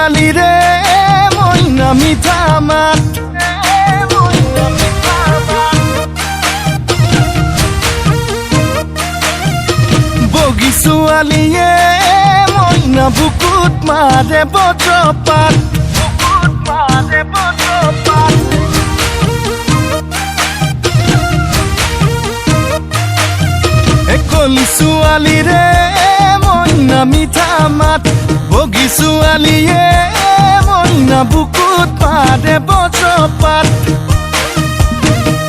ছোৱালী ৰে মইনা মিঠা মাত বগী ছোৱালীয়ে মইনা বুকুত মাৰে বজ্ৰপাত কলি ছোৱালী ৰে মইনা মিঠা মাত বগী ছোৱালীয়ে মইনা বুকুত মাৰে বজ্ৰপাত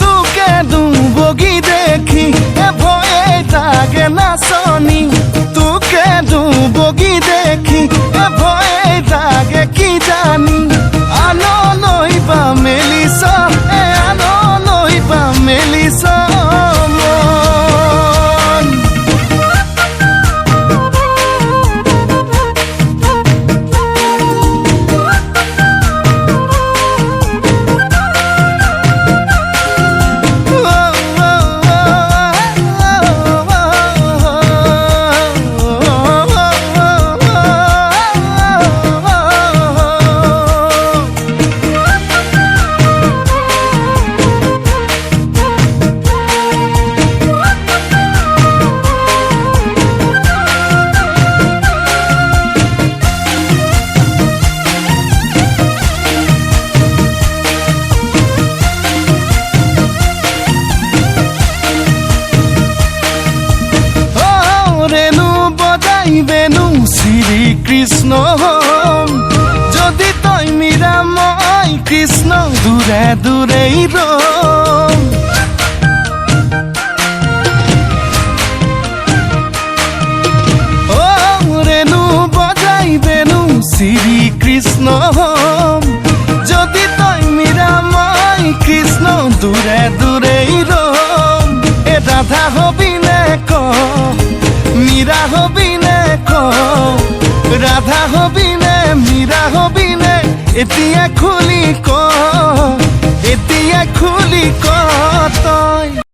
তোকে বগী দেখি ভয়ে লাগে নাচনি তোকে বগী দেখি ভয়ে লাগে কি জানি আনো নৈবা মেলিছ আনো নৈবা মেলিছ বেনু শ্রী কৃষ্ণ যদি তই মীরা মই কৃষ্ণ দূরে দূরেই রম ও রেণু বজাই বেনু শ্রী কৃষ্ণ যদি তই মীরা মই কৃষ্ণ দূরে দূরেই রম এ রাধা হবি নে ক মীরা হবি নে ক রাধা হবি নে মীরা হবি নে এতিয়া খুলি ক